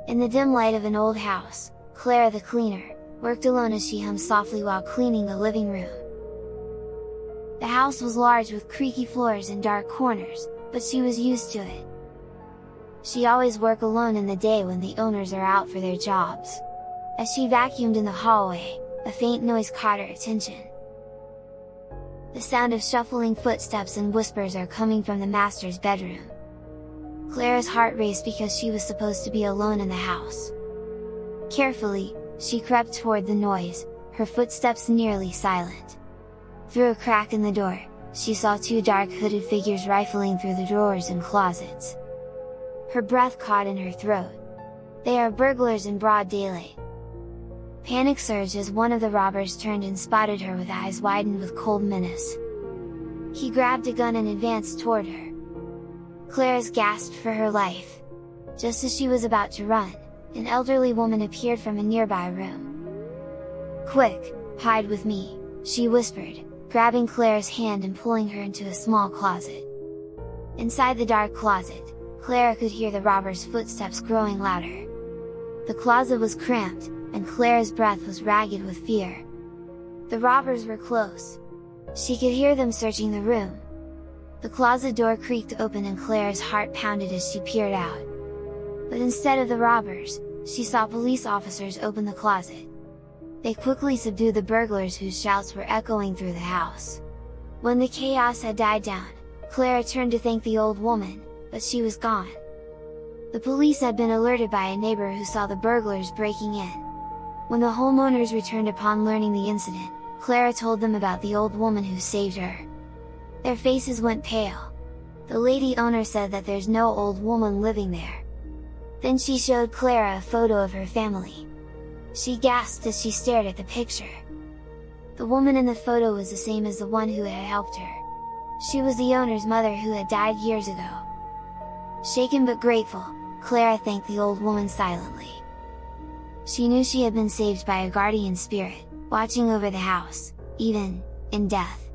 In the dim light of an old house, Clara the cleaner, worked alone as she hummed softly while cleaning the living room. The house was large with creaky floors and dark corners, but she was used to it. She always worked alone in the day when the owners are out for their jobs. As she vacuumed in the hallway, a faint noise caught her attention. The sound of shuffling footsteps and whispers are coming from the master's bedroom. Clara's heart raced because she was supposed to be alone in the house. Carefully, she crept toward the noise, her footsteps nearly silent. Through a crack in the door, she saw two dark hooded figures rifling through the drawers and closets. Her breath caught in her throat. They are burglars in broad daylight. Panic surged as one of the robbers turned and spotted her with eyes widened with cold menace. He grabbed a gun and advanced toward her. Clara gasped for her life. Just as she was about to run, an elderly woman appeared from a nearby room. "Quick, hide with me," she whispered, grabbing Clara's hand and pulling her into a small closet. Inside the dark closet, Clara could hear the robbers' footsteps growing louder. The closet was cramped, and Clara's breath was ragged with fear. The robbers were close. She could hear them searching the room. The closet door creaked open and Clara's heart pounded as she peered out. But instead of the robbers, she saw police officers open the closet. They quickly subdued the burglars whose shouts were echoing through the house. When the chaos had died down, Clara turned to thank the old woman, but she was gone. The police had been alerted by a neighbor who saw the burglars breaking in. When the homeowners returned upon learning the incident, Clara told them about the old woman who saved her. Their faces went pale. The lady owner said that there's no old woman living there. Then she showed Clara a photo of her family. She gasped as she stared at the picture. The woman in the photo was the same as the one who had helped her. She was the owner's mother who had died years ago. Shaken but grateful, Clara thanked the old woman silently. She knew she had been saved by a guardian spirit, watching over the house, even in death.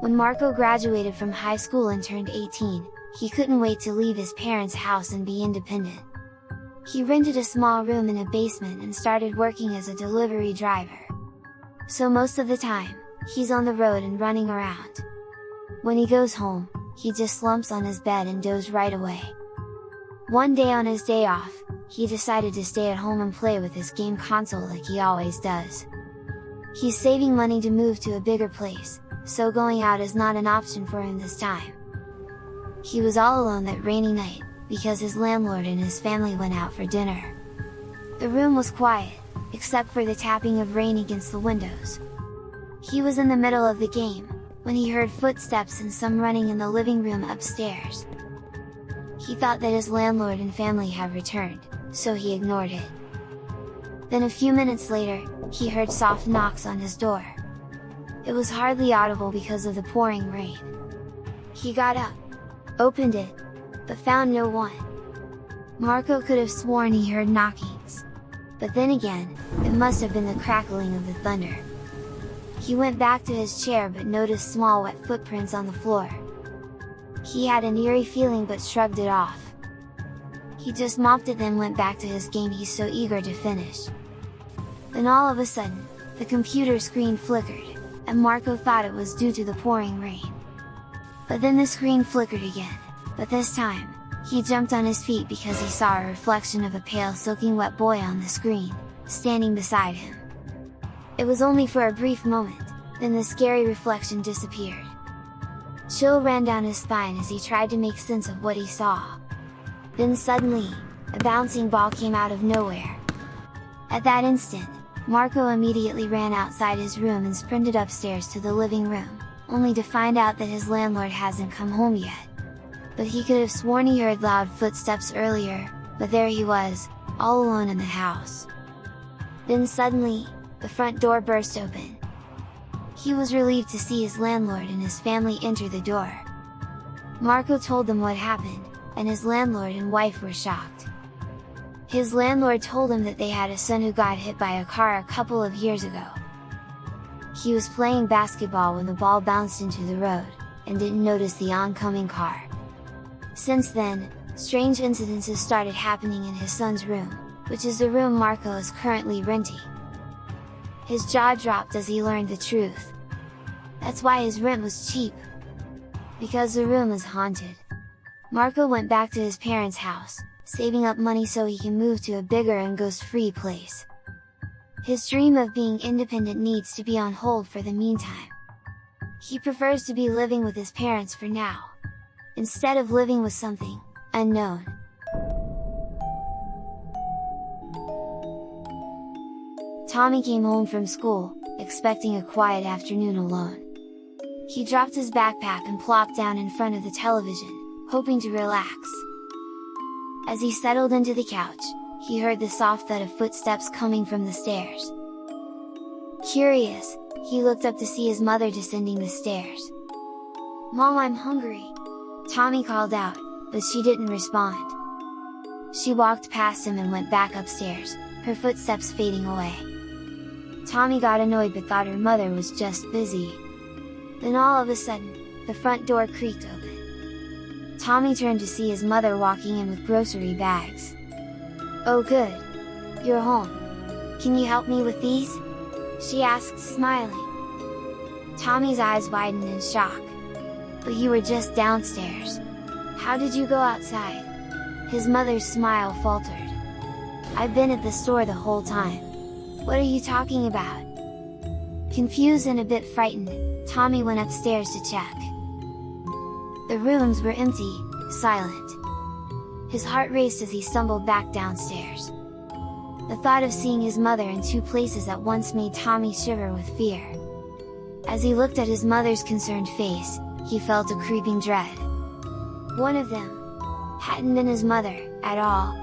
When Marco graduated from high school and turned 18, he couldn't wait to leave his parents' house and be independent. He rented a small room in a basement and started working as a delivery driver. So most of the time, he's on the road and running around. When he goes home, he just slumps on his bed and dozes right away. One day on his day off, he decided to stay at home and play with his game console like he always does. He's saving money to move to a bigger place, so going out is not an option for him this time. He was all alone that rainy night, because his landlord and his family went out for dinner. The room was quiet, except for the tapping of rain against the windows. He was in the middle of the game, when he heard footsteps and some running in the living room upstairs. He thought that his landlord and family had returned, so he ignored it. Then a few minutes later, he heard soft knocks on his door. It was hardly audible because of the pouring rain. He got up, opened it, but found no one. Marco could have sworn he heard knockings. But then again, it must have been the crackling of the thunder. He went back to his chair but noticed small wet footprints on the floor. He had an eerie feeling but shrugged it off. He just mopped it then went back to his game he's so eager to finish. Then all of a sudden, the computer screen flickered, and Marco thought it was due to the pouring rain. But then the screen flickered again, but this time, he jumped on his feet because he saw a reflection of a pale soaking wet boy on the screen, standing beside him. It was only for a brief moment, then the scary reflection disappeared. Chill ran down his spine as he tried to make sense of what he saw. Then suddenly, a bouncing ball came out of nowhere. At that instant, Marco immediately ran outside his room and sprinted upstairs to the living room, only to find out that his landlord hasn't come home yet. But he could have sworn he heard loud footsteps earlier, but there he was, all alone in the house. Then suddenly, the front door burst open. He was relieved to see his landlord and his family enter the door. Marco told them what happened, and his landlord and wife were shocked. His landlord told him that they had a son who got hit by a car a couple of years ago. He was playing basketball when the ball bounced into the road, and didn't notice the oncoming car. Since then, strange incidences started happening in his son's room, which is the room Marco is currently renting. His jaw dropped as he learned the truth. That's why his rent was cheap. Because the room is haunted. Marco went back to his parents' house, saving up money so he can move to a bigger and ghost-free place. His dream of being independent needs to be on hold for the meantime. He prefers to be living with his parents for now, instead of living with something unknown. Tommy came home from school, expecting a quiet afternoon alone. He dropped his backpack and plopped down in front of the television, hoping to relax. As he settled into the couch, he heard the soft thud of footsteps coming from the stairs. Curious, he looked up to see his mother descending the stairs. "Mom, I'm hungry!" Tommy called out, but she didn't respond. She walked past him and went back upstairs, her footsteps fading away. Tommy got annoyed but thought her mother was just busy. Then all of a sudden, the front door creaked open. Tommy turned to see his mother walking in with grocery bags. "Oh good! You're home! Can you help me with these?" she asked, smiling. Tommy's eyes widened in shock. "But you were just downstairs! How did you go outside?" His mother's smile faltered. "I've been at the store the whole time. What are you talking about?" Confused and a bit frightened, Tommy went upstairs to check. The rooms were empty, silent. His heart raced as he stumbled back downstairs. The thought of seeing his mother in two places at once made Tommy shiver with fear. As he looked at his mother's concerned face, he felt a creeping dread. One of them hadn't been his mother, at all,